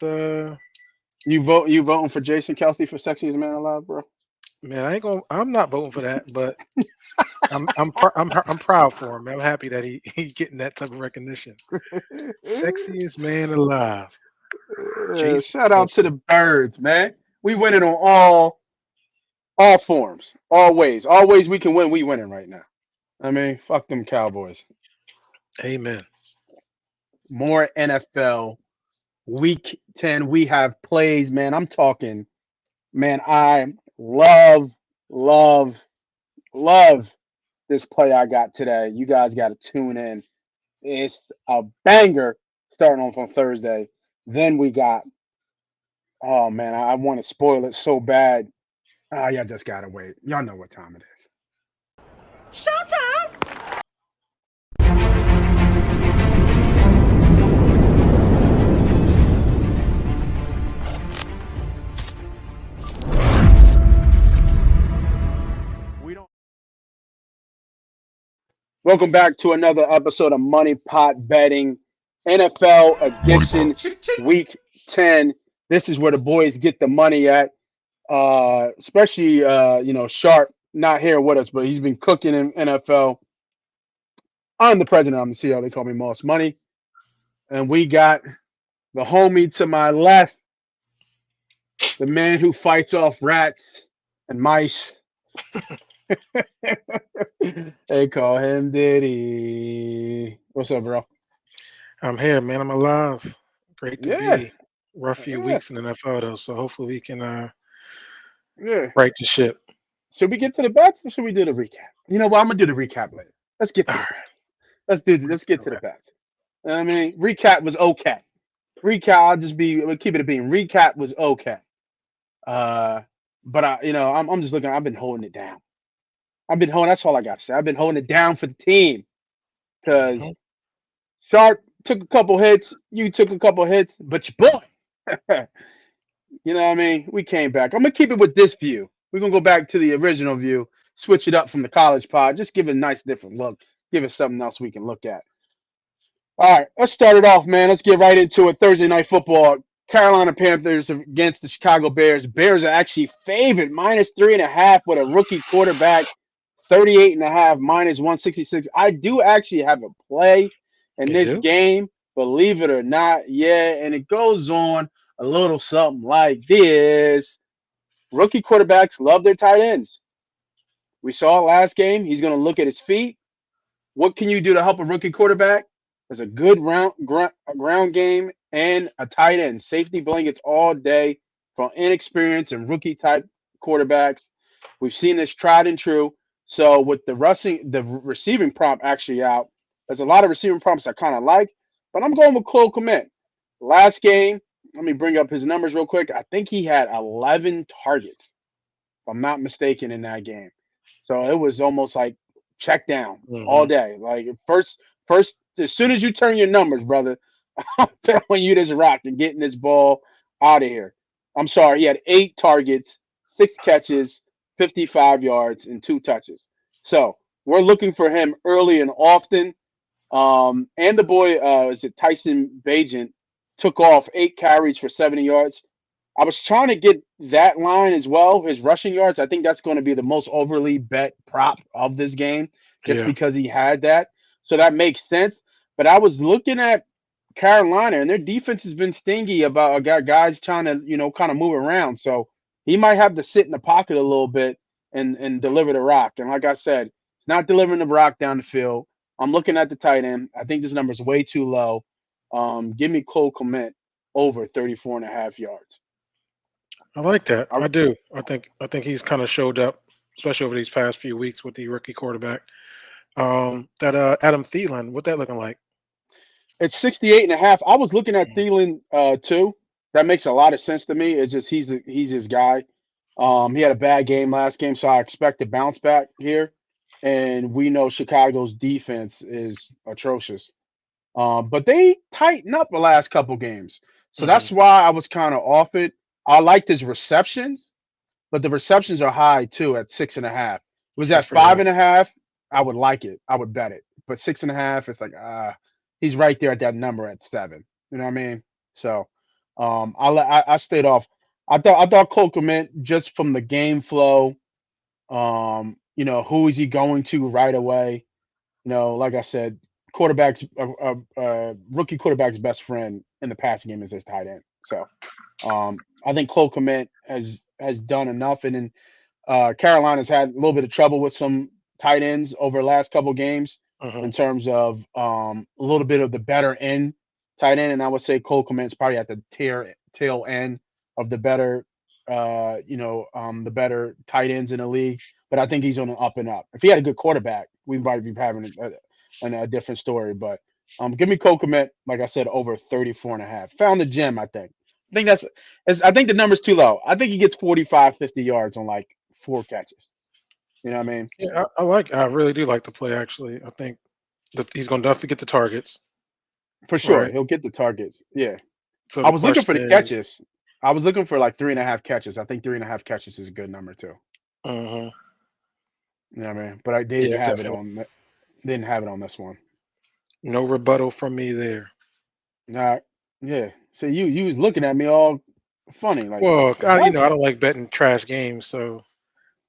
You voting for Jason Kelsey for sexiest man alive, bro? Man, I'm not voting for that, but I'm proud for him. I'm happy that he getting that type of recognition. Sexiest man alive, Jason Shout out to the Kelsey. birds, man. We winning on all forms, all ways. All ways we can win, we winning right now. I mean, fuck them Cowboys. Amen. More NFL week 10. We have plays, man. I'm talking, man. I love, love this play I got today. You guys got to tune in. It's a banger starting off on Thursday. Then we got, oh man, I want to spoil it so bad. Ah, y'all just gotta wait. Y'all know what time it is. We don't. Welcome back to another episode of Money Pot Betting, NFL edition, Week 10. This is where the boys get the money at. Especially Sharp not here with us, but he's been cooking in NFL. I'm the president. I'm the CEO. They call me MossMoney, and we got the homie to my left, the man who fights off rats and mice. They call him Diddy. What's up, bro? I'm here, man. I'm alive. Great to Yeah, be. Rough few yeah, weeks in the NFL though, so hopefully we can yeah. right the ship. Should we get to the bets or should we do the recap? You know what? I'm gonna do the recap later. Let's get to All the right, bets. Let's get to the bets. I mean, recap was okay. Recap, we'll keep it a bean. Recap was okay. Uh, but I'm just looking. I've been holding it down. I've been holding. That's all I got to say. I've been holding it down for the team because Mhm. Sharp took a couple hits. You took a couple hits, but your boy, you know what I mean? We came back. I'm gonna keep it with this view. We're gonna go back to the original view, switch it up from the college pod, just give it a nice different look. Give it something else we can look at. All right, let's start it off, man. Let's get right into it. Thursday night football. Carolina Panthers against the Chicago Bears. Bears are actually favored -3.5 with a rookie quarterback, 38.5 -166. I do actually have a play in You this do? game, believe it or not. Yeah, and it goes on a little something like this. Rookie quarterbacks love their tight ends. We saw it last game. He's going to look at his feet. What can you do to help a rookie quarterback? There's a good ground game and a tight end. Safety blankets all day for inexperienced and rookie type quarterbacks. We've seen this tried and true. So with the receiving prompt actually out, there's a lot of receiving prompts I kind of like, but I'm going with Cole Kmet. Last game, let me bring up his numbers real quick. I think he had 11 targets, if I'm not mistaken, in that game. So it was almost like check down all Hmm. day. Like first, as soon as you turn your numbers, brother, I'm throwing you this rock and getting this ball out of here. I'm sorry, he had 8 targets, 6 catches, 55 yards, and 2 touches. So we're looking for him early and often. And the boy, is it Tyson Bagent, took off 8 carries for 70 yards. I was trying to get that line as well, his rushing yards. I think that's going to be the most overly bet prop of this game, just Yeah. because he had that. So that makes sense. But I was looking at Carolina, and their defense has been stingy about guys trying to, kind of move around. So he might have to sit in the pocket a little bit and deliver the rock. And like I said, he's not delivering the rock down the field. I'm looking at the tight end. I think this number is way too low. Give me Cole Kmet over 34 and a half yards. I like that. I, I do. I think he's kind of showed up, especially over these past few weeks with the rookie quarterback. That Adam Thielen, what that looking like? it's 68 and a half. I was looking at Thielen too. That makes a lot of sense to me. It's just he's his guy. He had a bad game last game, so I expect a bounce back here. And we know Chicago's defense is atrocious. But they tightened up the last couple games. So Hmm. that's why I was kind of off it. I liked his receptions, but the receptions are high too at 6.5. Was That's that pretty five high. and a half? I would like it. I would bet it. But 6.5, it's like he's right there at that number at 7. You know what I mean? So I stayed off. I thought Cole Kmet just from the game flow. Who is he going to right away? Like I said, quarterbacks, rookie quarterback's best friend in the passing game is his tight end. So I think Cole Kmet has done enough, and then Carolina's had a little bit of trouble with some tight ends over the last couple games Hmm. in terms of a little bit of the better end tight end, and I would say Cole Kmet's probably at the tail end of the better, the better tight ends in the league. But I think he's on an up and up. If he had a good quarterback, we might be having a different story. But give me Cole Kmet, like I said, over 34.5. Found the gym, I think. I think the number's too low. I think he gets 45, 50 yards on like 4 catches. You know what I mean? Yeah, I really do like the play. Actually, I think that he's going to definitely get the targets, For sure. right? He'll get the targets. Yeah. So I the was looking for question the is, catches. I was looking for like 3.5 catches. I think 3.5 catches is a good number too. mhm, You know what I mean? But they didn't yeah, have it definitely on didn't have it on this one. no rebuttal from me there. Nah, yeah. So you was looking at me all funny, like, Well, what? I don't like betting trash games, so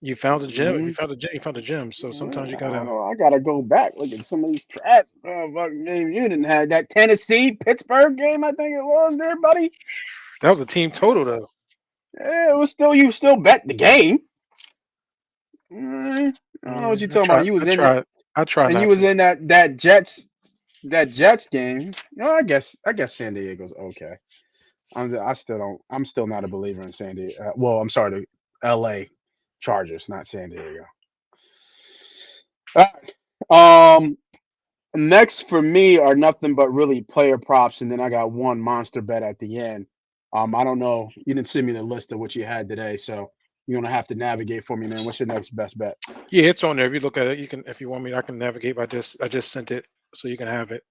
you found a gem. If you Hmm. found a gem, you found a gem. So sometimes you I don't gotta. know. I gotta go back. Look at some of these trash fucking games. You didn't have that Tennessee Pittsburgh game. I think it was there, buddy. That was a team total though. Yeah, it was still you still bet the game. I don't know Yeah, what you're talking about. You was in it, I try and you not was to. in that Jets game. No, I guess San Diego's okay. I'm still not a believer in San Diego. Well, I'm sorry, the L.A. Chargers, not San Diego. All right. Next for me are nothing but really player props, and then I got one monster bet at the end. I don't know. You didn't send me the list of what you had today, so you're gonna have to navigate for me, man. What's your next best bet? Yeah, it's on there. If you look at it, you can. If you want me, I can navigate by this. I just sent it, so you can have it.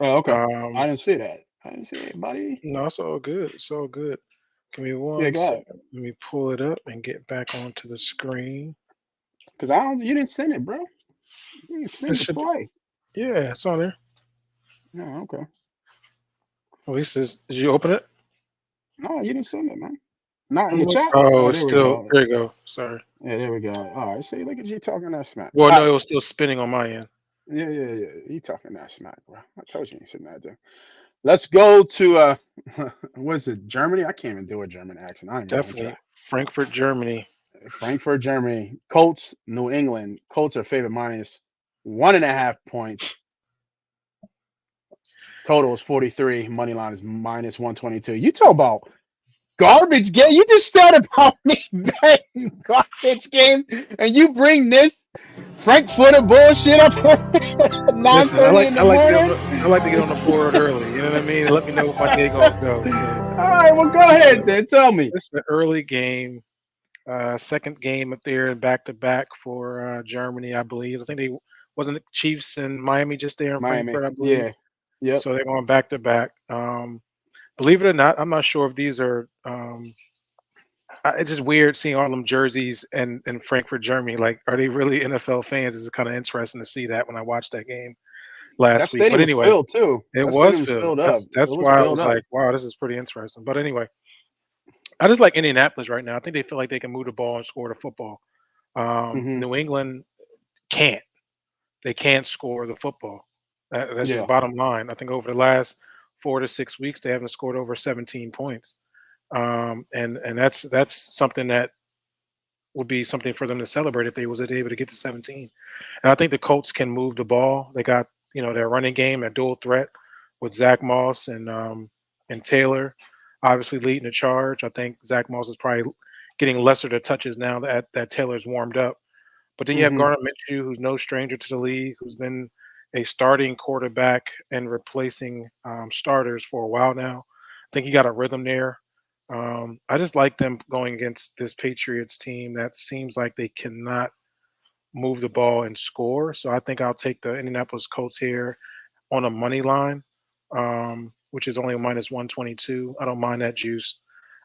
Oh, okay. Um, I didn't see that. I didn't see it, buddy. no, it's all good. It's all good. Give me Yeah, one go ahead. second. Let me pull it up and get back onto the screen. Cause I don't. You didn't send it, bro. You didn't It send the should. play. Yeah, it's on there. No, okay. At least is. Did you open it? No, you didn't send it, man. Not in I'm the look. chat. Oh, Oh, it's there we still. go. There you go. Sorry. Yeah, there we go. All right. See, look at you talking that smack. Well, All no, right. it was still spinning on my end. Yeah, yeah, yeah. You talking that smack, bro. I told you sitting that there. Let's go to what is it, Germany? I can't even do a German accent. I ain't even gonna try. Definitely Frankfurt, Germany. Frankfurt, Germany. Colts, New England. Colts are favorite minus 1.5 points. Total is 43. Money line is minus 122. You talk about garbage game. You just started about me betting garbage game, and you bring this Frankfurter bullshit up here at Listen, 9:30 in the morning. I like to get on the board early. You know what I mean? Let me know if my day gonna go. So All right, well, go this is ahead then. Tell me. an early game. Second game up there and back to back for Germany, I believe. I think they wasn't it Chiefs and Miami just there in Miami. Frankfurt, I believe. Yeah. Yep. So they're going back to back. Believe it or not, I'm not sure if these are. It's just weird seeing all them jerseys and in Frankfurt, Germany. Like, are they really NFL fans? It's kind of interesting to see that when I watched that game That last week. But stadium was anyway, filled too. it That was stadium was filled. filled up. It That's was why I filled was up. like, wow, this is pretty interesting. But anyway, I just like Indianapolis right now. I think they feel like they can move the ball and score the football. Hmm. New England can't. They can't score the football. That's just Yeah. bottom line. I think over the last 4 to 6 weeks, they haven't scored over 17 points, and that's something that would be something for them to celebrate if they was able to get to 17. And I think the Colts can move the ball. They got their running game, a dual threat with Zach Moss and Taylor, obviously leading the charge. I think Zach Moss is probably getting lesser the touches now that Taylor's warmed up. But then you have Hmm. Gardner Minshew, who's no stranger to the league, who's been a starting quarterback and replacing starters for a while now. I think he got a rhythm there. I just like them going against this Patriots team that seems like they cannot move the ball and score. So I think I'll take the Indianapolis Colts here on a money line, which is only minus 122. I don't mind that juice.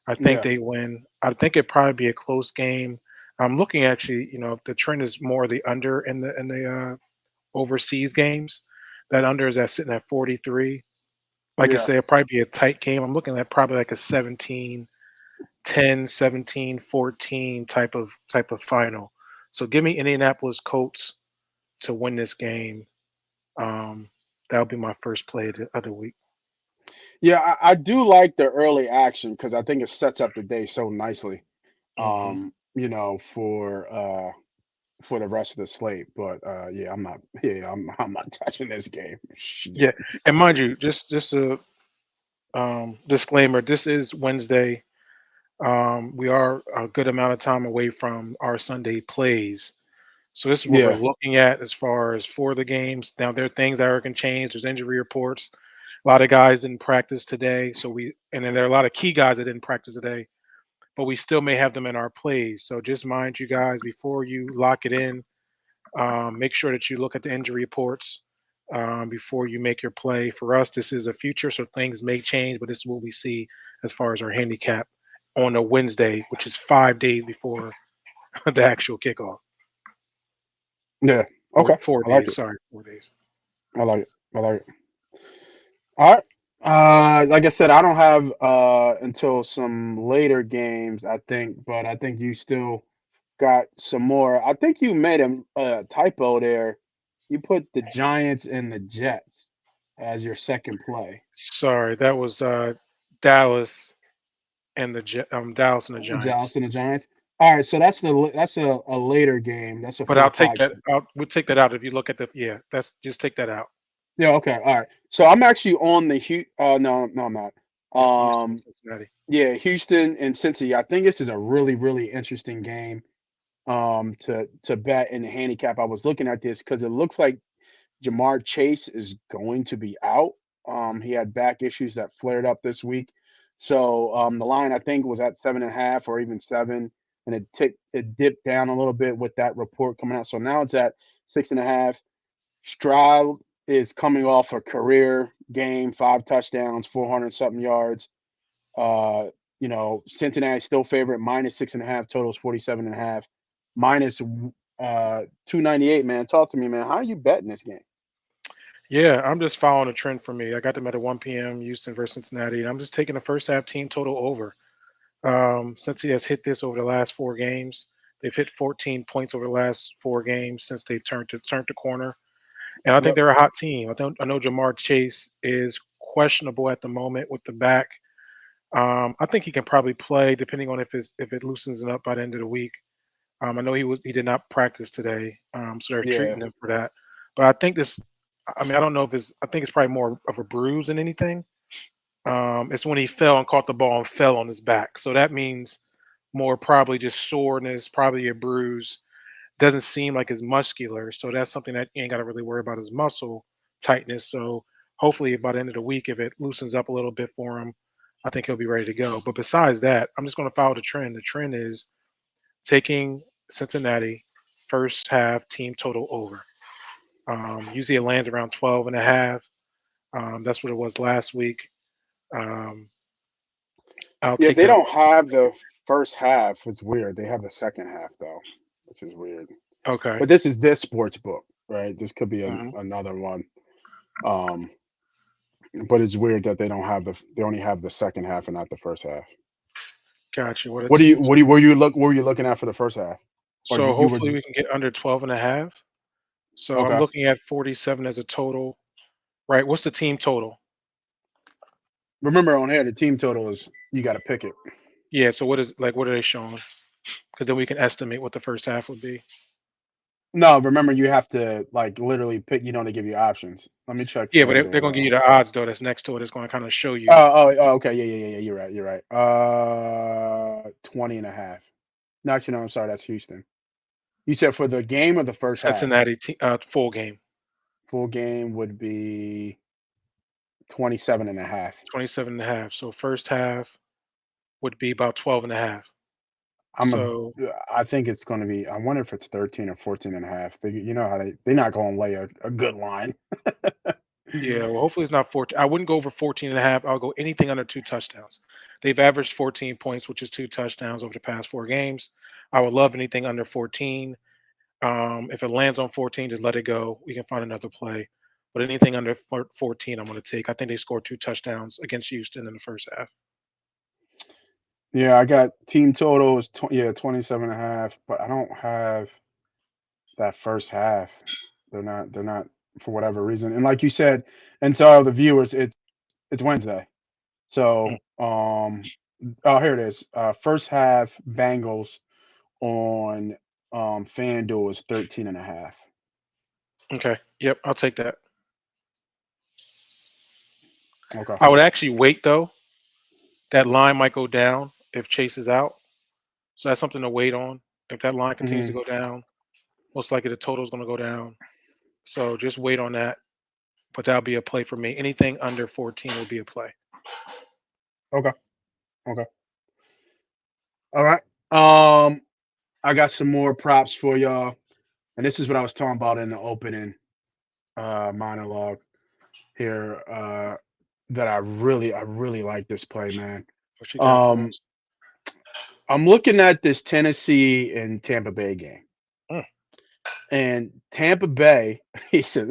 I think Yeah. they win. I think it'd probably be a close game. I'm looking actually, if the trend is more the under in the overseas games, that under is at sitting at 43. Like I Yeah. say, it'll probably be a tight game. I'm looking at probably like a 17-10, 17-14 type of final. So give me Indianapolis Colts to win this game. Um, that'll be my first play of the week. Yeah, I do like the early action because I think it sets up the day so nicely. Hmm. For the rest of the slate. But yeah, I'm not touching this game. Shit. Yeah, and mind you, just a disclaimer: this is Wednesday. We are a good amount of time away from our Sunday plays. So this is what we're Yeah, looking at as far as for the games. Now there are things that are can change. There's injury reports. A lot of guys didn't practice today, and then there are a lot of key guys that didn't practice today, but we still may have them in our plays. So just mind you guys before you lock it in. Make sure that you look at the injury reports before you make your play. For us, this is a future, so things may change, but this is what we see as far as our handicap on a Wednesday, which is 5 days before the actual kickoff. yeah. Four, Okay, four I like days. it. Sorry, 4 days. I like it. I like it. All right. Like I said, I don't have until some later games, I think, but I think you still got some more. I think you made a typo there. You put the Giants and the Jets as your second play. Sorry, that was Dallas and Dallas and the Dallas Giants. and the Giants. All right, so that's a later game. That's a But I'll take 4 o'clock. that. We'll take that out if you look at the. Yeah, that's just take that out. Yeah, okay, all right. So I'm actually on the no, I'm not. Yep, Houston and Um, Cincinnati. yeah, Houston and Cincy. I think this is a really, really interesting game to bet in the handicap. I was looking at this because it looks like Jamar Chase is going to be out. He had back issues that flared up this week. So the line I think was at 7.5 or even 7, and it dipped down a little bit with that report coming out. So now it's at 6.5. Stroud is coming off a career game, 5 touchdowns, 400 something yards. Uh, Cincinnati still favorite minus 6.5, totals 47.5, minus 298. Man, talk to me, man. How are you betting this game? Yeah, I'm just following a trend for me. I got them at a 1 p.m. Houston versus Cincinnati, and I'm just taking the first half team total over. Since he has hit this over the last 4 games, they've hit 14 points over the last 4 games since they turned the corner. And I think Yep. they're a hot team. I know Jamar Chase is questionable at the moment with the back. I think he can probably play depending on if it loosens it up by the end of the week. I know he did not practice today, so they're Yeah. treating him for that. But I think this. I mean, I don't know if it's. I think it's probably more of a bruise than anything. It's when he fell and caught the ball and fell on his back. So that means more probably just soreness, probably a bruise. Doesn't seem like it's muscular, so that's something that you ain't got to really worry about his muscle tightness. So hopefully by the end of the week, if it loosens up a little bit for him, I think he'll be ready to go. But besides that, I'm just going to follow the trend. The trend is taking Cincinnati first half team total over. Usually it lands around 12 and a half. That's what it was last week. Um, I'll Yeah, take they that. don't have the first half. It's weird. They have the second half though, which is weird. Okay. But this is this sports book, right? This could be Hmm. another one. Um, but it's weird that they only have the second half and not the first half. Gotcha. What a team. What were you looking at for the first half? Or So you were hopefully we can get under 12 and a half. So I'm okay. looking at 47 as a total. Right. What's the team total? Remember on here the team total is you got to pick it. Yeah. So what are they showing? Because then we can estimate what the first half would be. No, remember you have to like literally pick. You know they give you options. Let me check Yeah, but they're FanDuel going to give you though. the odds though. That's next to it. It's going to kind of show Oh, you okay. Yeah. You're right. You're right. 20.5. No, actually, no, I'm sorry. That's Houston. You said for the game or the first half? Cincinnati full game, Full game would be 27.5. 27 and a half. So first half would be about 12 and a half. I'm So I think it's going to be. I wonder if it's 13 or 14.5. You know how they're not going to lay a good line. yeah, well, hopefully it's not 14. I wouldn't go over 14 and a half. I'll go anything under 2 touchdowns. They've averaged 14 points, which is 2 touchdowns over the past 4 games. I would love anything under 14. If it lands on 14, just let it go. We can find another play. But anything under 14, I'm going to take. I think they scored 2 touchdowns against Houston in the first half. Yeah, I got team total is 27.5, but I don't have that first half. They're not for whatever reason. And like you said, and to all the viewers, it's Wednesday. Mm, So oh, here it is. First half Bengals on FanDuel is 13.5. okay. Yep, I'll take that. Okay. I would actually wait though. That line might go down if Chase is out. So that's something to wait on. If that line continues to Hmm. go down, most likely the total is going to go down. So just wait on that. But that'll be a play for me. Anything under 14 will be a play. Okay. Okay. All right. Um, I got some more props for y'all, and this is what I was talking about in the opening monologue here. That I really like this play, man. What you got for Um, us? I'm looking at this Tennessee and Tampa Bay game, Mm, and Tampa Bay, he said,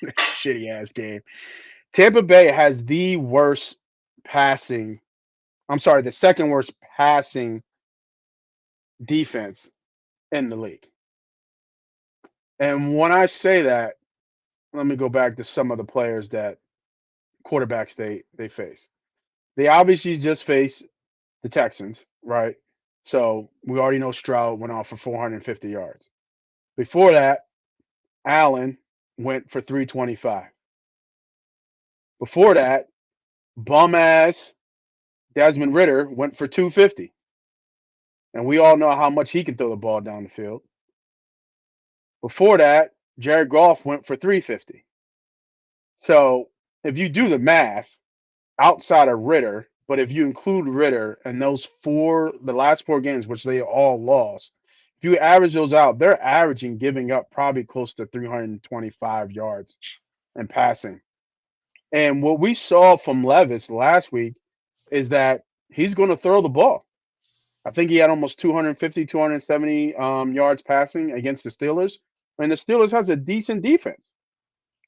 shitty ass game. Tampa Bay has the worst passing. I'm sorry, the second worst passing defense in the league. And when I say that, let me go back to some of the players that quarterbacks they face. They obviously just face the Texans, right? So we already know Stroud went off for 450 yards. Before that, Allen went for 325. Before that, bum ass Desmond Ritter went for 250. And we all know how much he can throw the ball down the field. Before that, Jared Goff went for 350. So if you do the math, outside of Ritter, but if you include Ritter and the last four games, which they all lost, if you average those out, they're averaging giving up probably close to 325 yards in passing. And what we saw from Levis last week is that he's going to throw the ball. I think he had almost 250, 270 yards passing against the Steelers. And the Steelers has a decent defense.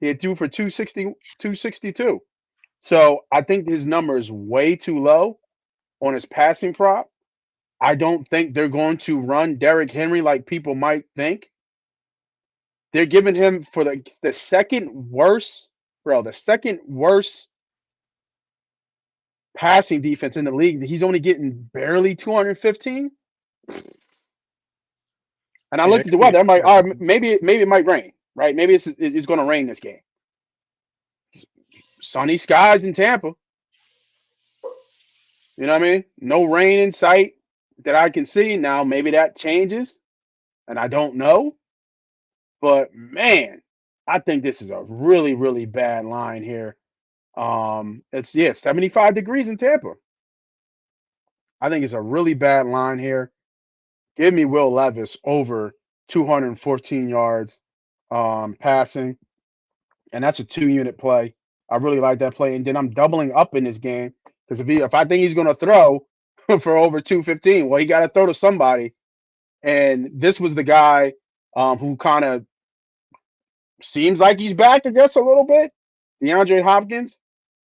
He had threw for 260, 262. So I think his number is way too low on his passing prop. I don't think they're going to run Derrick Henry like people might think. They're giving him for the second worst, bro, the second worst passing defense in the league. He's only getting barely 215. And I yeah, looked it at the could be a weather. I'm like, concern all for right, him. maybe it might rain, right? Maybe it's going to rain this game. Sunny skies in Tampa. You know what I mean? No rain in sight that I can see. Now maybe that changes, and I don't know. But man, I think this is a really bad line here. It's 75 degrees in Tampa. I think it's a really bad line here. Give me Will Levis over 214 yards passing, and that's a 2 unit play. I really like that play, and then I'm doubling up in this game because if I think he's going to throw for over 215, well, he got to throw to somebody, and this was the guy who kind of seems like he's back, I guess, a little bit. DeAndre Hopkins,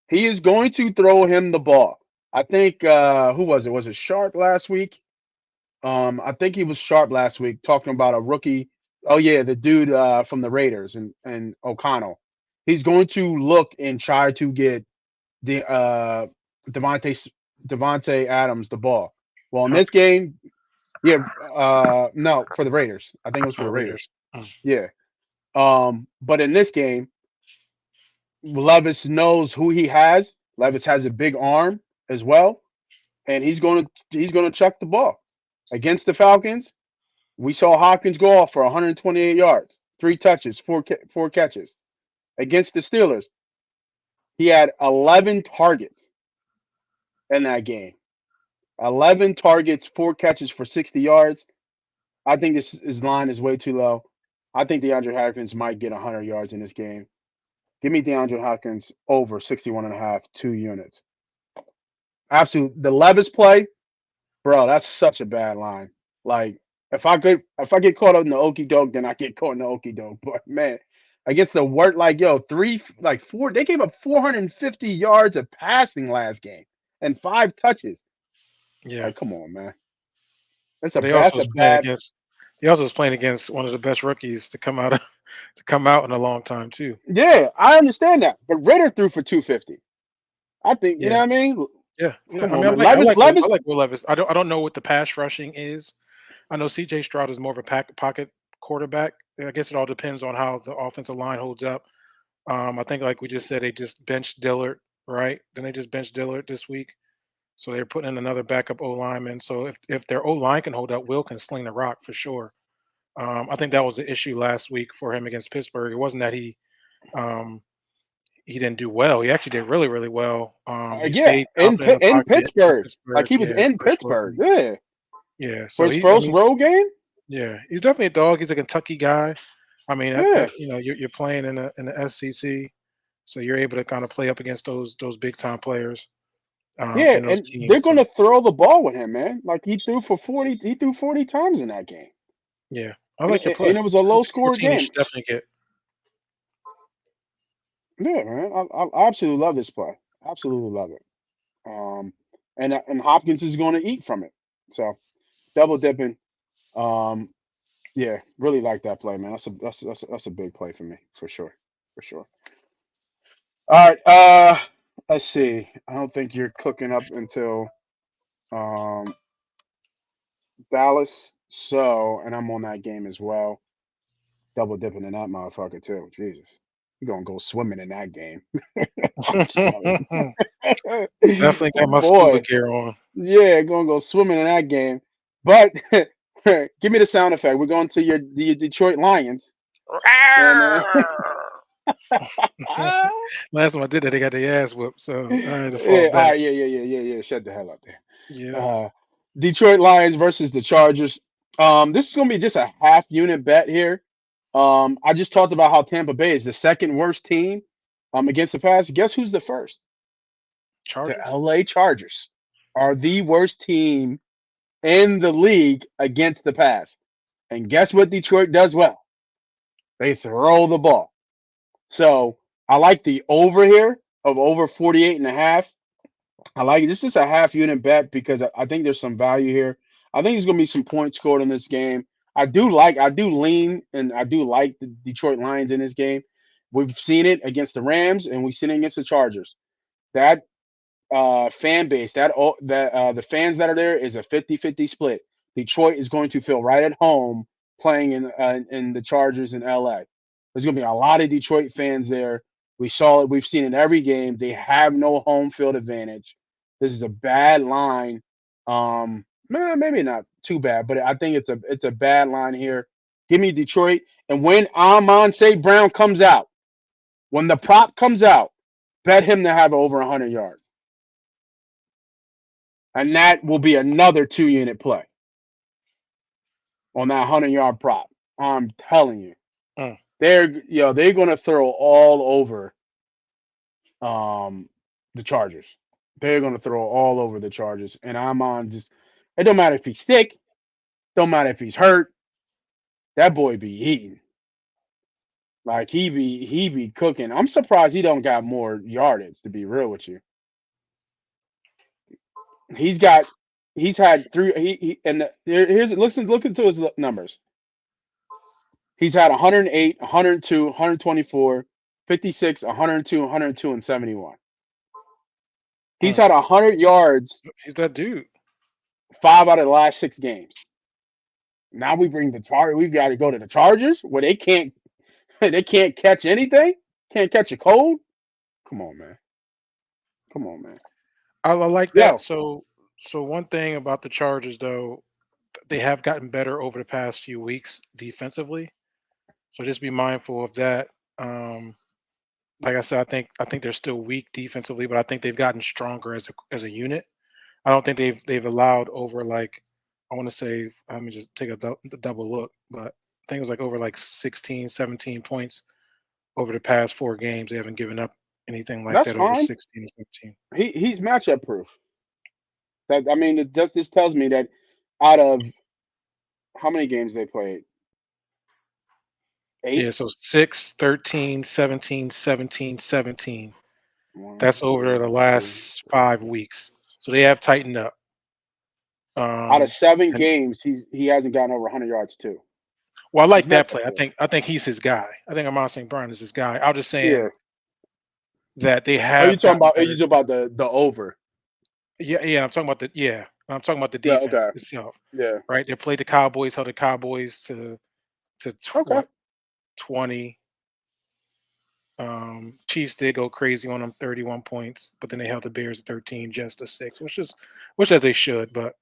he is going to throw him the ball. I think who was it? Was it Sharp last week? I think he was Sharp last week talking about a rookie. Oh yeah, the dude from the Raiders and O'Connell. He's going to look and try to get the Devontae Devontae Adams the ball. Well, in Huh? this game, yeah, no, for the Raiders. I think it was for Oh, the Raiders. Raiders. Yeah. But in this game, Levis knows who he has. Levis has a big arm as well, and he's gonna chuck the ball against the Falcons. We saw Hopkins go off for 128 yards, 3 touches, four catches. Against the Steelers, he had 11 targets in that game. 11 targets, 4 catches for 60 yards. I think his line is way too low. I think DeAndre Hopkins might get 100 yards in this game. Give me DeAndre Hopkins over 61.5, 2 units. Absolute. The Levis play, bro, that's such a bad line. Like if I get caught up in the okey doke, then I get caught in the okey doke. But man, against the word like yo three like four. They gave up 450 yards of passing last game and 5 touches. Yeah, Like, come on, man. but That's a bad. he also was playing against one of the best rookies to come out to come out in a long time too. Yeah, I understand that, but Ritter threw for 250. I think you know Yeah, what I mean. yeah, yeah. Come I on, mean, man. Levis. I like Will Levis. I don't know what the pass rushing is. I know C.J. Stroud is more of a pocket quarterback. I guess it all depends on how the offensive line holds up. I think, like we just said, they just benched Dillard, right? Then they just benched Dillard this week, so they're putting in another backup O lineman. So if their O line can hold up, Will can sling the rock for sure. I think that was the issue last week for him against Pittsburgh. It wasn't that um, he didn't do well. He actually did really, really well. He Yeah, stayed confident in the In pocket in Pittsburgh, like Pittsburgh. he was Yeah, in first road Pittsburgh. game. Yeah, Yeah, for so his he, I first mean, road game. yeah, he's definitely a dog. He's a Kentucky guy. I mean, Yeah, you're playing in the SEC, so you're able to kind of play up against those big time players yeah, in those and they're teams. So gonna throw the ball with him, man. Like he threw for 40. He threw 40 times in that game, yeah, I like your play. and it was a low It's a score team you game. should definitely get. Yeah, man, I absolutely love this play. Absolutely love it. Um, and Hopkins is going to eat from it. So double dipping. Um, yeah, really like that play, man. That's a big play for me for sure, for sure. All right, let's see. I don't think you're cooking up until um Dallas. So, and I'm on that game as well. Double dipping in that motherfucker too. Jesus, you're gonna go swimming in that game. I'm telling you. Definitely got my scuba Boy, gear on. yeah, gonna go swimming in that game. But give me the sound effect. We're going to your Detroit Lions, and Last time I did that, they got their ass whooped, so I had to fall yeah, all back. right, yeah. Shut the hell up there. Yeah. Uh, Detroit Lions versus the Chargers. This is gonna be just a half unit bet here. I just talked about how Tampa Bay is the second worst team against the pass. Guess who's the first? The Chargers? LA Chargers are the worst team in the league against the pass. And guess what Detroit does well? They throw the ball. So I like the over here of over 48 and a half. I like it. This is a half unit bet because I think there's some value here. I think there's going to be some points scored in this game. I do lean, and I do like the Detroit Lions in this game. We've seen it against the Rams, and we've seen it against the Chargers. That fan base, the fans that are there is a 50-50 split. Detroit is going to feel right at home playing in the Chargers in LA. There's going to be a lot of Detroit fans there. We saw it. We've seen it every game. They have no home field advantage. This is a bad line. Maybe not too bad, but I think it's a bad line here. Give me Detroit. And when Amon St. Brown comes out, when the prop comes out, bet him to have over 100 yards. And that will be another 2 unit play on that 100-yard prop. I'm telling you, Mm. they're gonna throw all over um the Chargers. They're gonna throw all over the Chargers, and I'm on just. It don't matter if he's sick, don't matter if he's hurt. That boy be eating like he be cooking. I'm surprised he don't got more yardage. To be real with you, he's got he's had three. He and here's look into his numbers. He's had 108, 102, 124, 56, 102, 102, and 71. He's Mm. had 100 yards He's that dude. 5 out of the last 6 games. Now we bring the Chargers. We've got to go to the Chargers where they can't they can't catch anything. Can't catch a cold. Come on, man. Come on, man. I like that. Yo, So one thing about the Chargers, though, they have gotten better over the past few weeks defensively. So just be mindful of that. Um, like I said, I think they're still weak defensively, but I think they've gotten stronger as a unit. I don't think they've allowed over like I want to say let me just take a double look, but I think it was like over like 16, 17 points over the past 4 games. They haven't given up anything like that's that over fine. 16 or 17. He's matchup proof. That I mean, this tells me that out of how many games they played, Yeah, 8. so 6, 13, 17, 17, 17. One, That's over the two, three, last four. 5 weeks. So they have tightened up. Out of Um, 7 and games, he hasn't gotten over 100 yards too. well, I He's like met that that play. I though. think I think he's his guy. I think Amon St. Brown is his guy. I was just saying Yeah. that they Are you have talking gotten about? Are you better. talking about the over? Yeah, I'm talking about the Yeah. Okay. defense itself, Yeah. right? They played the Cowboys, held the Cowboys to Okay. what 20. Chiefs did go crazy on them, 31 points, but then they held the Bears at 13, just a 6, which as they should. But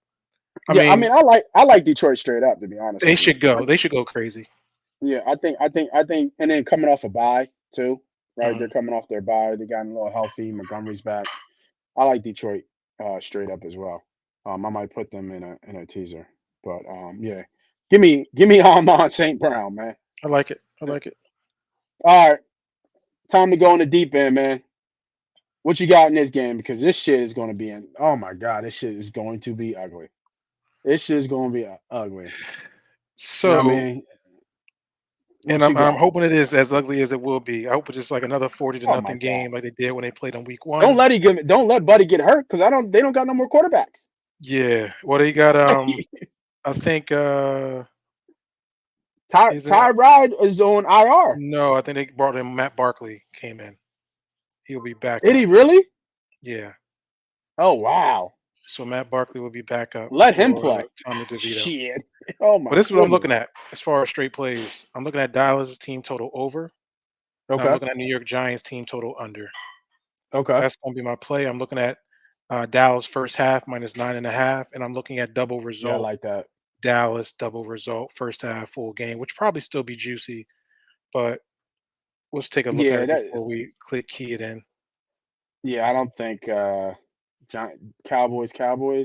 I Yeah. I mean, mean, I like Detroit straight up, to be honest they with you. should go. They should go crazy. Yeah. I think, and then coming off a bye too, right? They're Mhm. coming off their bye. They got a little healthy. Montgomery's back. I like Detroit straight up as well. I might put them in a teaser, but yeah. Give me Armand St. Brown, man. I like it. I like it. All right, time to go in the deep end, man. What you got in this game? Because this shit is going to be in. Oh my god, this shit is going to be ugly. This shit is going to be ugly. You know what I So, mean? and What you I'm got? hoping it is as ugly as it will be. I hope it's just like another 40 to Oh my nothing god! game like they did when they played on week Don't 1. let Don't let Buddy get hurt because I don't. They don't got no more quarterbacks. Yeah. Well, they got I think is it Tyrod is on IR. no, I think they brought in Matt Barkley came in. He'll be back Did he up. really? Yeah. Oh wow! So Matt Barkley will be back up Let him for play. Tommy DeVito. Shit. Oh But my this is what I'm looking goodness. at as far as straight plays. I'm looking at Dallas team total over. And I'm Okay. looking at New York Giants team total under. Okay. That's going to be my play. I'm looking at Dallas first half minus 9.5, and I'm looking at double Yeah, I result. like that. Dallas double result first half full game, which probably still be juicy, but let's take a look at Yeah, it that. before we click key it in. Yeah, I don't think Cowboys.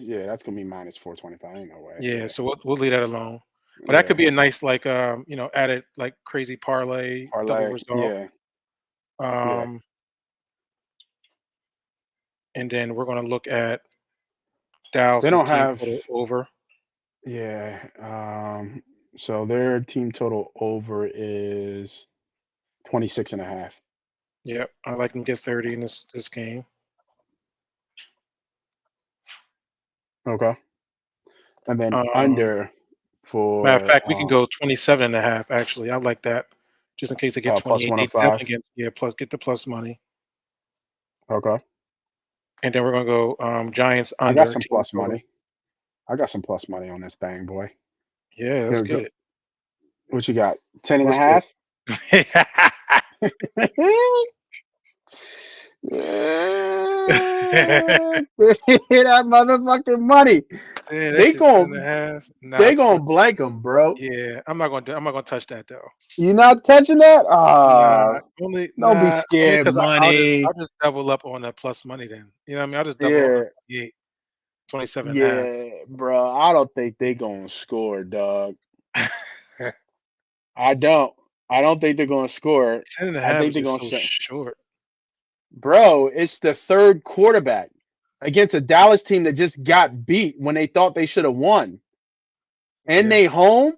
Yeah, that's gonna be minus 425. Ain't no way. Yeah, Yeah. so we'll leave that alone. But that could Yeah. be a nice like added like crazy parlay double Parlay. result. Yeah. Yeah. Um, and then we're going to look at They Dallas's don't team have. total over. Yeah. So their team total over is 26 and a half. Yep, I like them to get 30 in this game. Okay. And then Um, under Matter of for fact, we can go 27.5. Actually, I like that. Just in case they get plus 28, they 105. definitely get the plus money. Okay. And then we're gonna go Giants I got under some team plus total. money. I got some plus money on this thing, boy. Yeah, let's Here we get go. it. What you got? 10 and a What's this? half? Yeah. That motherfucking money. Yeah, that They shit 10 and a gon' half. Nah, they gonna blank them, bro. yeah. I'm not gonna touch that though. You not touching that? Nah, only Don't be nah, only scared, because money. I'll just double up on the plus money then. You know what I mean? I'll just double on the Yeah, 28, 27 and a half. yeah, bro. I don't think they gonna score, dog. I don't. I don't think they're gonna score. 10 and a I half think is they're just gonna so shut. short. Bro, it's the third quarterback against a Dallas team that just got beat when they thought they should have won. And Yeah. they home?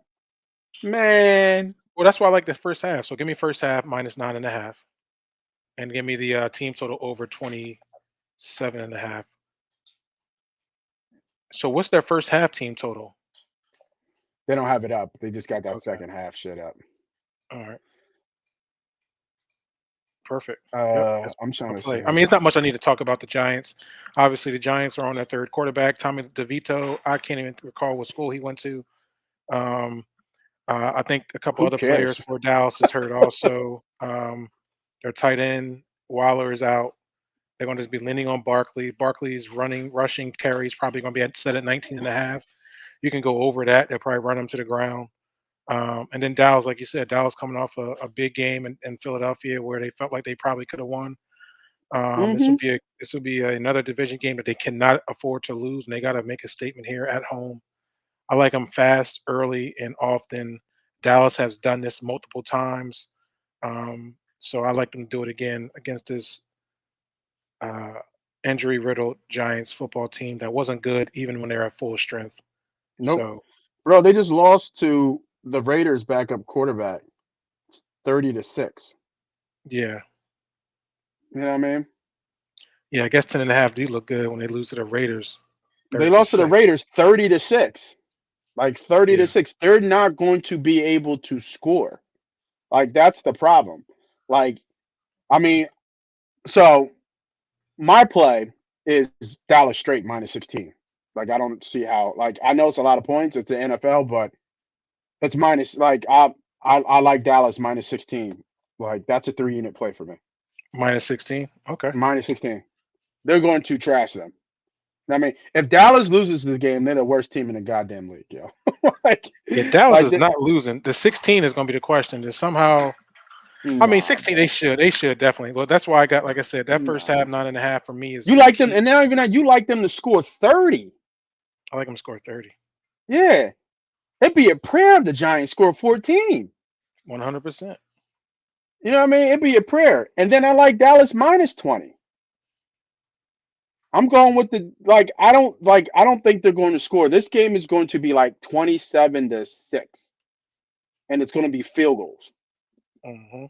Man. Well, that's why I like the first half. So give me first half minus 9.5, and give me the team total over 27.5. So what's their first half team total? They don't have it up. They just got that Okay. second half shit up. All right. Perfect. Yep. That's I'm trying my to play. I see. mean, it's not much I need to talk about the Giants. Obviously, the Giants are on their third quarterback, Tommy DeVito. I can't even recall what school he went to. Um, I think a couple Who other players cares? for Dallas is hurt also. Their tight end Waller is out. They're going to just be leaning on Barkley. Barkley's rushing carries probably going to be set at 19 and a half. You can go over that. They'll probably run him to the ground. And then Dallas, like you said, Dallas coming off a big game in Philadelphia where they felt like they probably could have won. Mm-hmm. This will be another division game that they cannot afford to lose, and they got to make a statement here at home. I like them fast, early, and often. Dallas has done this multiple times, so I like them to do it again against this uh, injury-riddled Giants football team that wasn't good even when they were at full strength. Nope. So Bro, they just lost to the Raiders backup quarterback. 30-6. Yeah. You know what I mean? Yeah, I guess 10.5 do look good when they lose to the Raiders They 30 to lost to the 6. Raiders 30-6. Like 30 to Yeah. 6. They're not going to be able to score. Like that's the problem. Like, I mean, so my play is Dallas straight -16. Like I don't see how. Like I know it's a lot of points. It's the NFL, but it's minus. Like I like Dallas -16. Like that's a 3-unit play for me. -16. Okay. -16. They're going to trash them. I mean, if Dallas loses this game, they're the worst team in the goddamn league, yo. like, Yeah, Dallas like is not losing. The 16 is going to be the question. That somehow, I mean, nah, 16 bro. they should definitely. Well, that's why I got, like I said, that first Nah. half 9.5 for me You is like them, key. and now even that you like them to score 30. I like them to score 30. Yeah, it'd be a prayer if the Giants score 14. 100%. You know what I mean? It'd be a prayer. And then I like Dallas -20. I'm going with the I don't think they're going to score. This game is going to be like 27-6, and it's going to be field goals. Hmm.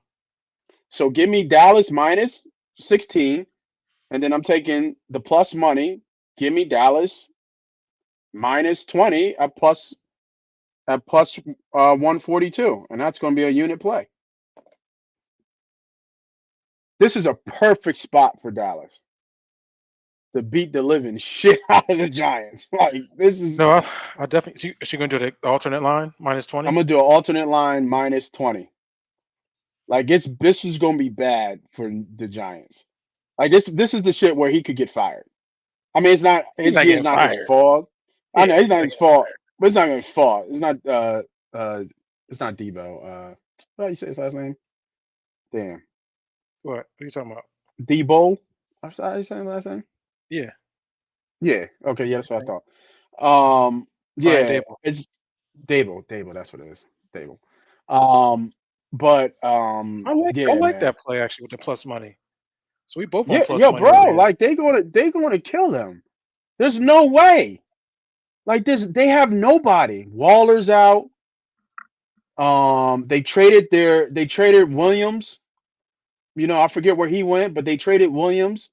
So give me Dallas -16, and then I'm taking the plus money. Give me Dallas -20 at plus 142, and that's going to be a unit play. This is a perfect spot for Dallas to beat the living shit out of the Giants. Like this is, No, I definitely. She going to do the alternate line I'm -20. gonna do an alternate line -20. Like this is gonna be bad for the Giants. Like this is the shit where he could get fired. I mean, it's not He's his not year's getting not his fired. fault. I Yeah, know it's he's not not his getting fault, fired. but it's not his fault. Uh it's not Debo. How you say his last name? Damn. What are you talking about? Debo. I'm sorry, how you saying his last name? Yeah, Yeah. Okay, yeah, that's what I Frank- thought. Brian Yeah, Dable. it's Dable, that's what it is. Dable. But I yeah, like man. that play actually with the plus money. So we both on Yeah, plus yo, money over bro, here. like they gonna kill them. There's no way. Like this, they have nobody. Waller's out. They traded Williams. I forget where he went, but they traded Williams.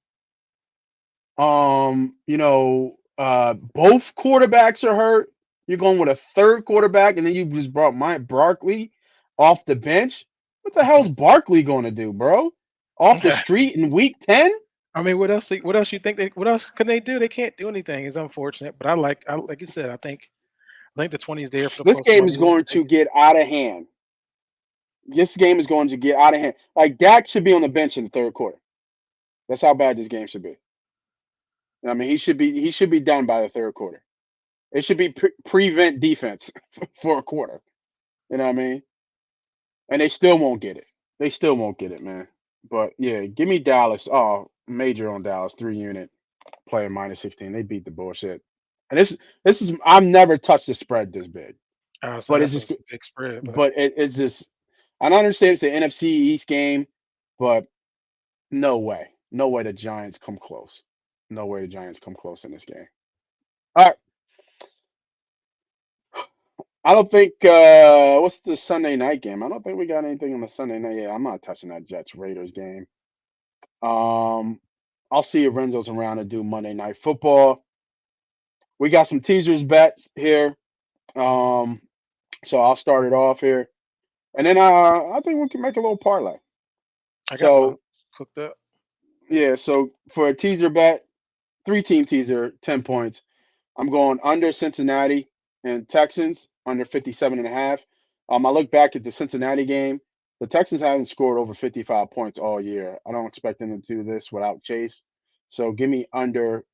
Both quarterbacks are hurt. You're going with a third quarterback, and then you just brought Mike Barkley off the bench. What the hell's Barkley going to do, bro? Off the street in week 10? I mean, what else? What else you think? What else can they do? They can't do anything. It's unfortunate, but like you said, I think the 20 is there for the This plus game money. is We'll going take to it. get out of hand. This game is going to get out of hand. Like Dak should be on the bench in the third quarter. That's how bad this game should be. I mean, he should be done by the third quarter. It should be prevent defense for a quarter. You know what I mean? And they still won't get it. They still won't get it, man. But yeah, give me Dallas. Oh, major on Dallas, 3-unit playing -16. They beat the bullshit. And this is I've never touched a spread this big. I would say But it's that's just a big spread, but but it's just I don't understand it's the NFC East game, but no way. No way the Giants come close. No way the Giants come close in this game. All right. I don't think what's the Sunday night game? I don't think we got anything on the Sunday night. Yeah, I'm not touching that Jets Raiders game. Um, I'll see if Renzo's around to do Monday Night Football. We got some teasers bets here. Um, so I'll start it off here, and then I think we can make a little parlay. I got mine So cooked up. yeah, so for a teaser bet, 3-team teaser, 10 points. I'm going under Cincinnati and Texans under 57.5. I look back at the Cincinnati game. The Texans haven't scored over 55 points all year. I don't expect them to do this without Chase. So give me under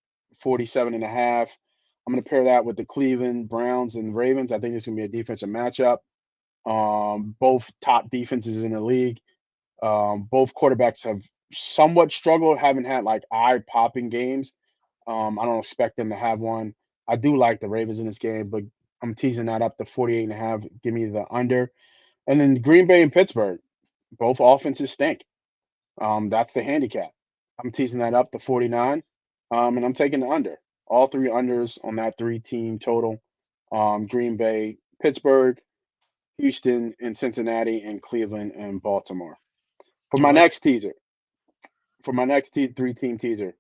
47.5. I'm going to pair that with the Cleveland Browns and Ravens. I think it's going to be a defensive matchup. Both top defenses in the league. Both quarterbacks have somewhat struggled, haven't had like eye-popping games. I don't expect them to have one. I do like the Ravens in this game, but I'm teasing that up to 48.5. Give me the under. And then Green Bay and Pittsburgh, both offenses stink. That's the handicap. I'm teasing that up to 49. And I'm taking the under. All three unders on that 3-team total. Green Bay, Pittsburgh. Houston and Cincinnati and Cleveland and Baltimore. For I my like next teaser, for my next three-team teaser,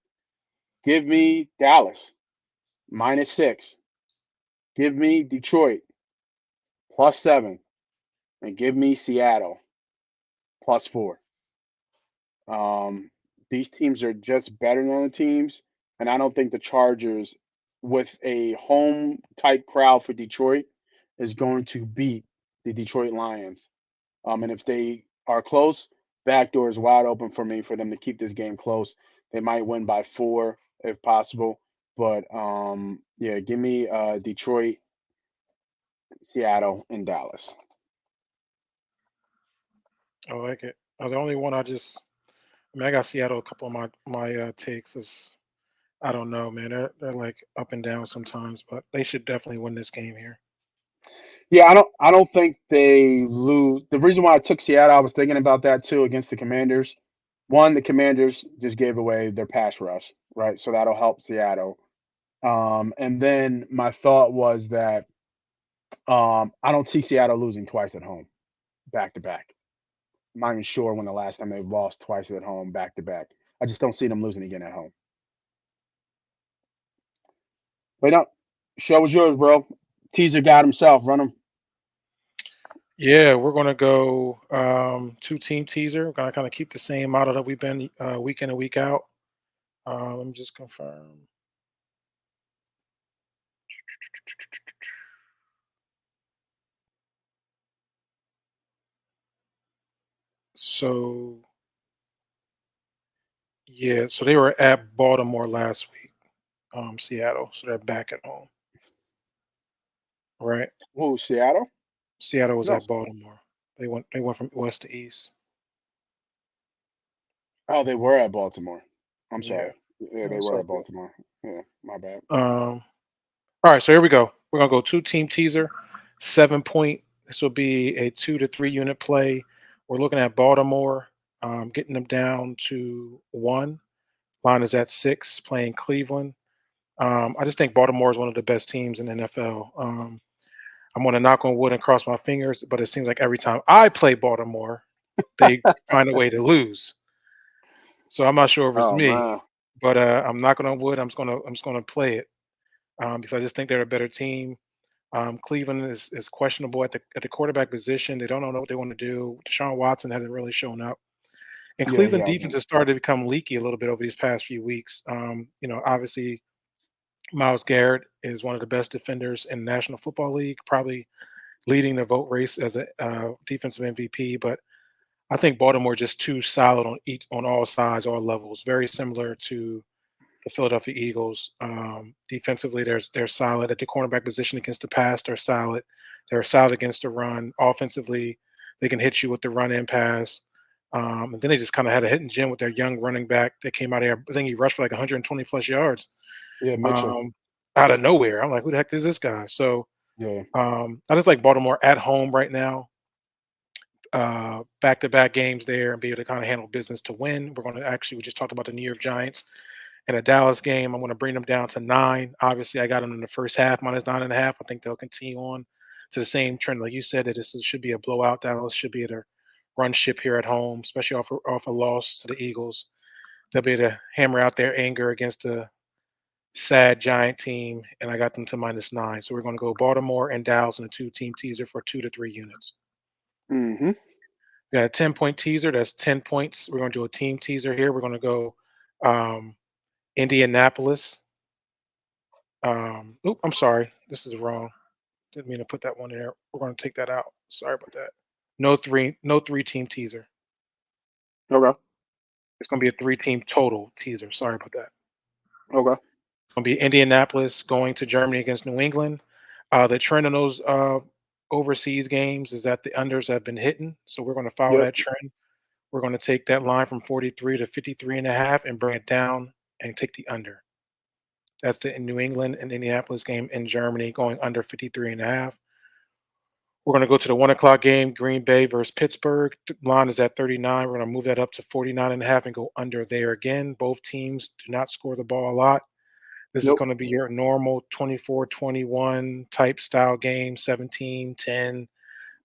give me Dallas -6. Give me Detroit +7, and give me Seattle +4. Um, these teams are just better than the teams, and I don't think the Chargers, with a home type crowd for Detroit, is going to beat the Detroit Lions. And if they are close, back door is wide open for me for them to keep this game close. They might win by 4 if possible, but yeah, give me Detroit, Seattle, and Dallas. it. The only one I mean, I got Seattle. A couple of my takes is I don't know, man. They're like up and down sometimes, but they should definitely win this game here. Yeah, I don't think they lose. The reason why I took Seattle, I was thinking about that too against the Commanders. One, the Commanders just gave away their pass rush, right? So that'll help Seattle. And then my thought was that I don't see Seattle losing twice at home, back to back. I'm not even sure when the last time they've lost twice at home, back to back. I just don't see them losing again at home. But no, show was yours, bro. Teaser got himself. Run him. Yeah, we're gonna go two-team teaser. We're gonna kind of keep the same model that we've been week in and week out. Let me just confirm. So yeah, so they were at Baltimore last week, Seattle. So they're back at home, right? Who, Seattle? Seattle was No. at Baltimore. They went from west to east. Oh, they were at Baltimore. I'm Yeah, sorry. Yeah, they it's were all at good. Baltimore. Yeah, my bad. All right, so here we go. We're gonna go two-team teaser, 7 point. This will be a 2 to 3 unit play. We're looking at Baltimore, getting them down to 1. Line is at 6, playing Cleveland. I just think Baltimore is one of the best teams in the NFL. I'm gonna knock on wood and cross my fingers, but it seems like every time I play Baltimore, they find a way to lose. So I'm not sure if it's Oh me, man. but I'm knocking on wood. I'm just gonna play it because I just think they're a better team. Cleveland is questionable at the quarterback position. They don't know what they want to do. Deshaun Watson hasn't really shown up, and Yeah, he Cleveland defense hasn't. has started to become leaky a little bit over these past few weeks. Obviously Miles Garrett is one of the best defenders in the National Football League, probably leading the vote race as a defensive MVP. But I think Baltimore is just too solid on all sides, all levels. Very similar to the Philadelphia Eagles. Defensively, they're solid at the cornerback position against the pass. They're solid. They're solid against the run. Offensively, they can hit you with the run and pass. And then they just kind of had a hidden gem with their young running back that came out of here. I think he rushed for like 120 plus yards Yeah, Mitchell. um, out of nowhere. I'm like, who the heck is this guy? So Yeah. I just like Baltimore at home right now. Back to back games there and be able to kind of handle business to win. We just talked about the New York Giants in a Dallas game. I'm going to bring them down to 9. Obviously, I got them in the first half -9.5. I think they'll continue on to the same trend, like you said, that should be a blowout. Dallas should be able to run ship here at home, especially off a loss to the Eagles. They'll be able to hammer out their anger against a sad Giant team, and I got them to -9. So we're going to go Baltimore and Dallas in a two-team teaser for 2 to 3 units. Mm-hmm. We got a 10 point teaser. That's 10 points. We're going to do a team teaser here. We're going to go um, Indianapolis. Oop, I'm sorry. This is wrong. Didn't mean to put that one in there. We're going to take that out. Sorry about that. No three-team teaser. Okay. It's going to be a three-team total teaser. Sorry about that. Okay. It's going to be Indianapolis going to Germany against New England. The trend in those overseas games is that the unders have been hitting. So we're going to follow Yep. that trend. We're going to take that line from 43 to 53 and a half and bring it down and take the under. That's the New England and Indianapolis game in Germany going under 53 and a half. We're going to go to the 1 o'clock game, Green Bay versus Pittsburgh. The line is at 39. We're going to move that up to 49 and a half and go under there again. Both teams do not score the ball a lot. This is Nope. going to be your normal 24-21 type style game, 17-10.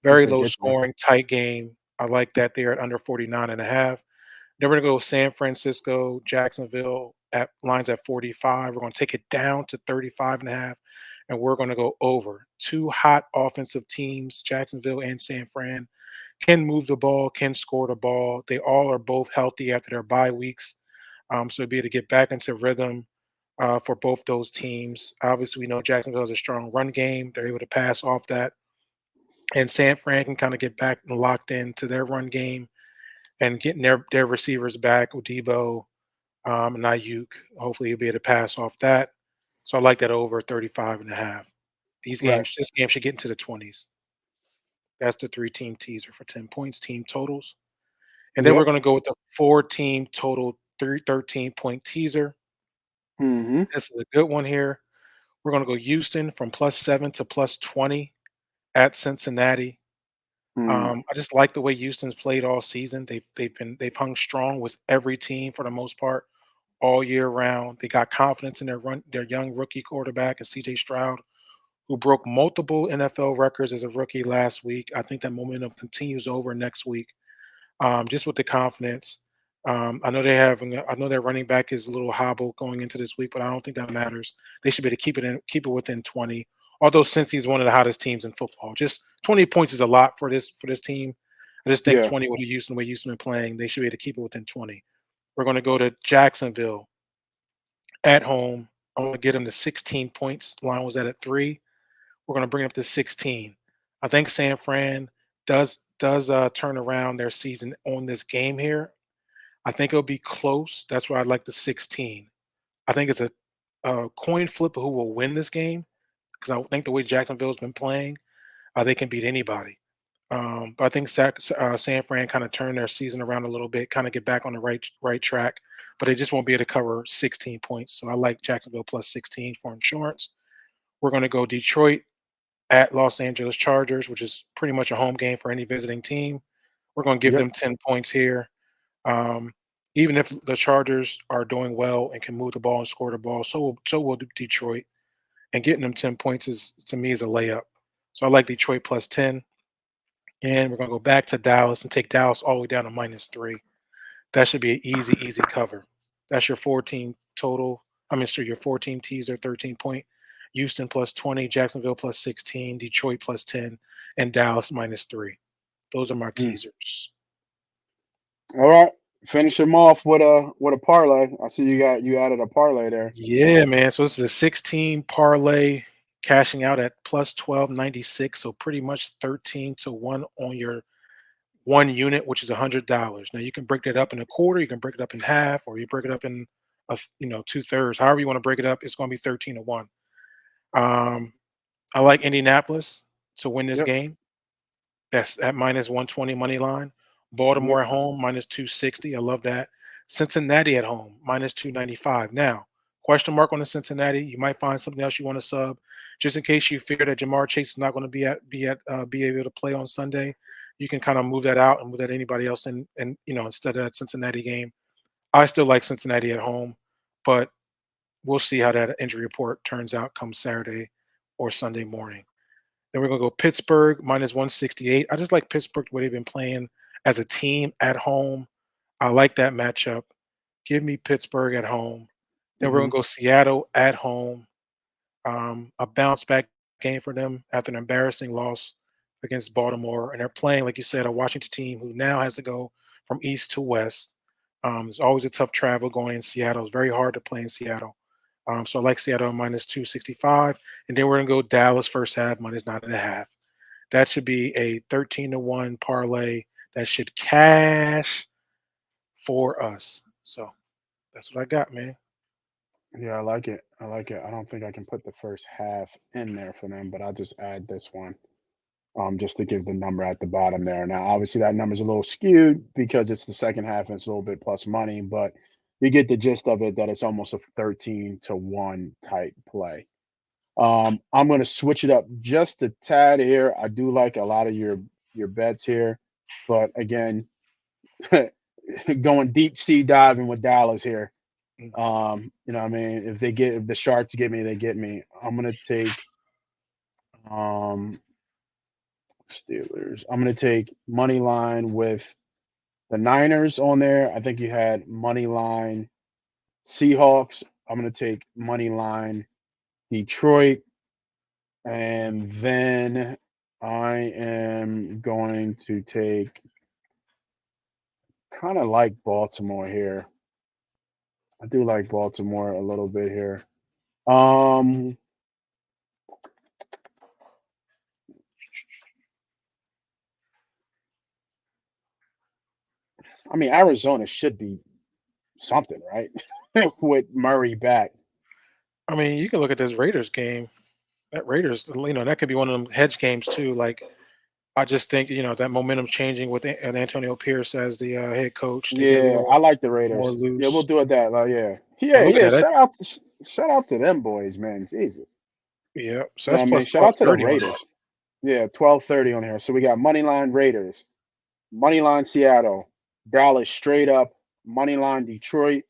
What's Very gonna low get you? scoring, tight game. I like that there at under 49.5. Then we're gonna go San Francisco, Jacksonville at lines at 45. We're gonna take it down to 35.5, and we're gonna go over. Two hot offensive teams, Jacksonville and San Fran, can move the ball, can score the ball. They all are both healthy after their bye weeks. So to be able to get back into rhythm for both those teams. Obviously, we know Jacksonville has a strong run game. They're able to pass off that. And San Fran can kind of get back and locked into their run game and getting their receivers back, Debo, and Ayuk. Hopefully, he'll be able to pass off that. So I like that over 35.5. Right. This game should get into the 20s. That's the three-team teaser for 10 points, team totals. And then we're Yep. going to go with the four-team total 13-point teaser. Mm-hmm. This is a good one here. We're going to go Houston from +7 to +20 at Cincinnati. Mm. I just like the way Houston's played all season. They've hung strong with every team for the most part all year round. They got confidence in their young rookie quarterback and CJ Stroud, who broke multiple NFL records as a rookie last week. I think that momentum continues over next week. Just with the confidence. I know their running back is a little hobbled going into this week, but I don't think that matters. They should be able to keep it within 20. Although since he's one of the hottest teams in football, just 20 points is a lot for this team. I just think Yeah. 20 with Houston, the way Houston been playing, they should be able to keep it within 20. We're going to go to Jacksonville at home. I want to get them to 16 points. Line was at 3. We're going to bring it up to 16. I think San Fran does turn around their season on this game here. I think it'll be close. That's why I like the 16. I think it's a coin flip of who will win this game because I think the way Jacksonville's been playing, they can beat anybody. But I think San Fran kind of turn their season around a little bit, kind of get back on the right track, but they just won't be able to cover 16 points. So I like Jacksonville plus 16 for insurance. We're going to go Detroit at Los Angeles Chargers, which is pretty much a home game for any visiting team. We're going to give Yep. them 10 points here. Um, Even if the Chargers are doing well and can move the ball and score the ball, so will Detroit. And getting them 10 points is to me is a layup. So I like Detroit plus 10. And we're going to go back to Dallas and take Dallas all the way down to -3. That should be an easy cover. That's your 14 total. Your 14 teaser, 13 point. Houston plus 20, Jacksonville plus 16, Detroit plus 10, and Dallas -3. Those are my Mm. teasers. All right. Finish him off with a parlay. I see you added a parlay there. Yeah, man. So this is a 16 parlay cashing out at plus 1296. So pretty much 13 to 1 on your one unit, which is $100. Now you can break that up in a quarter, you can break it up in half, or you break it up in 2/3. However you want to break it up, it's going to be 13 to 1. Um, I like Indianapolis to win this Yep. game. That's at -120 money line. Yep. Baltimore at home, -260. I love that. Cincinnati at home, -295. Now, question mark on the Cincinnati. You might find something else you want to sub, just in case you fear that Jamar Chase is not going to be able to play on Sunday. You can kind of move that out and move that anybody else in, and instead of that Cincinnati game. I still like Cincinnati at home, but we'll see how that injury report turns out come Saturday or Sunday morning. Then we're gonna go Pittsburgh -168. I just like Pittsburgh the way they've been playing as a team at home. I like that matchup. Give me Pittsburgh at home. Then we're Hmm. gonna go Seattle at home. A bounce back game for them after an embarrassing loss against Baltimore, and they're playing, like you said, a Washington team who now has to go from east to west. It's always a tough travel going in Seattle. It's very hard to play in Seattle. So I like Seattle -265, and then we're gonna go Dallas first half -9.5. That should be a 13 to 1 parlay that should cash for us. So that's what I got, man. Yeah, I like it. I like it. I don't think I can put the first half in there for them, but I'll just add this one. Just to give the number at the bottom there. Now, obviously, that number's a little skewed because it's the second half and it's a little bit plus money, but you get the gist of it that it's almost a 13 to 1 type play. I'm going to switch it up just a tad here. I do like a lot of your bets here, but again, going deep sea diving with Dallas here. Mm. You know what I mean? If the Sharks get me, they get me. I'm going to take um Steelers. I'm going to take money line with the Niners on there. I think you had money line Seahawks. I'm going to take money line Detroit. And then I am going to take kind of like Baltimore here. I do like Baltimore a little bit here. Um, I mean, Arizona should be something, right? With Murray back. I mean, you can look at this Raiders game. That Raiders, that could be one of them hedge games too. Like, I just think that momentum changing with Antonio Pierce as the head coach. They get a Yeah, I little like the more Raiders. Yeah, we'll loose. do it that. Yeah, And yeah, look at yeah. that. Shout out to them boys, man. Jesus. Yeah. So You know that's what I mean? plus Shout out to the 1230 on that. Raiders. Yeah, 12:30 on here. So we got Moneyline Raiders, Moneyline Seattle, Dallas straight up, Moneyline Detroit,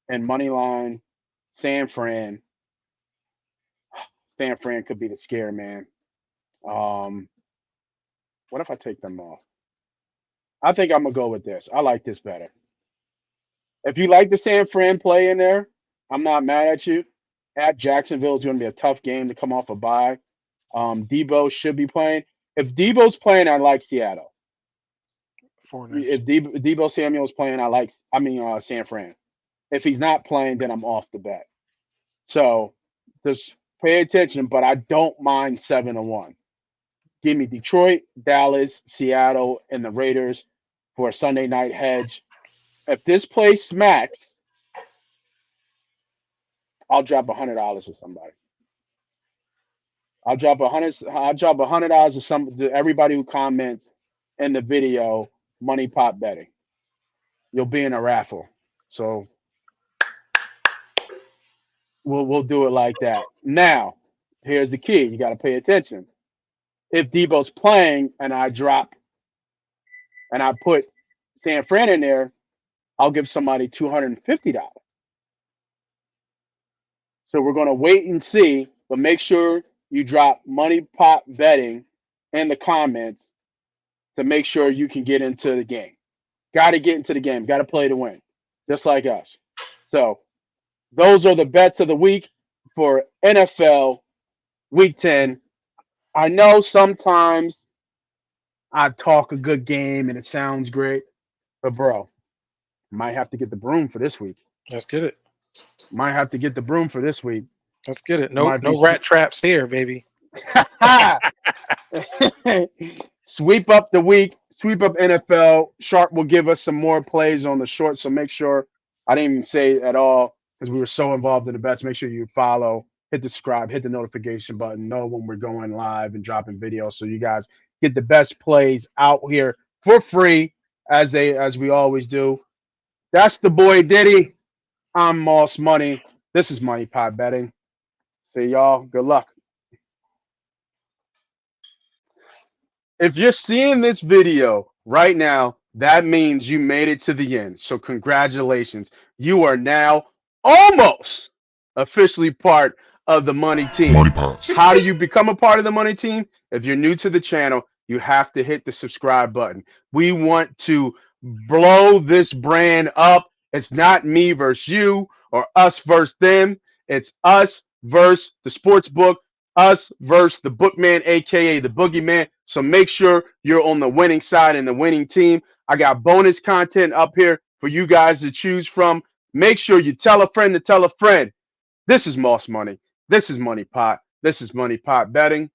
and Moneyline San Fran. San Fran could be the scare, man. Um, what if I take them off? I think I'm gonna go with this. I like this better. If you like the San Fran play in there, I'm not mad at you. At Jacksonville is going to be a tough game to come off a bye. Debo should be playing. If Debo's playing, I like Seattle. Foreigners. If Debo Samuel's playing, San Fran. If he's not playing, then I'm off the bet. So just pay attention, but I don't mind 7-1. Give me Detroit, Dallas, Seattle, and the Raiders for a Sunday night hedge. If this play smacks, I'll drop $100 to somebody. I'll drop $100 to everybody who comments in the video. MoneyPot betting. You'll be in a raffle. So we'll do it like that. Now, here's the key. You got to pay attention. If Debo's playing and I put San Fran in there, I'll give somebody $250. So we're going to wait and see, but make sure you drop MoneyPot betting in the comments to make sure you can get into the game. Got to get into the game. Got to play to win, just like us. So those are the bets of the week for NFL Week 10. I know sometimes I talk a good game and it sounds great, but bro, might have to get the broom for this week. Let's get it. Might have to get the broom for this week. Let's get it. No Might be rat traps here, baby. Sweep up the week. Sweep up NFL. Sharp will give us some more plays on the short. So make sure I didn't even say it at all because we were so involved in the bets. Make sure you follow, hit the subscribe, hit the notification button, know when we're going live and dropping videos so you guys get the best plays out here for free as we always do. That's the boy Diddy. I'm MossMoney. This is MoneyPot betting. See y'all. Good luck. If you're seeing this video right now, that means you made it to the end. So congratulations. You are now almost officially part of the money team. MoneyPot. How do you become a part of the money team? If you're new to the channel, you have to hit the subscribe button. We want to blow this brand up. It's not me versus you or us versus them. It's us versus the sports book, us versus the bookman, aka the boogeyman. So make sure you're on the winning side and the winning team. I got bonus content up here for you guys to choose from. Make sure you tell a friend to tell a friend. This is MossMoney. This is MoneyPot. This is MoneyPot betting.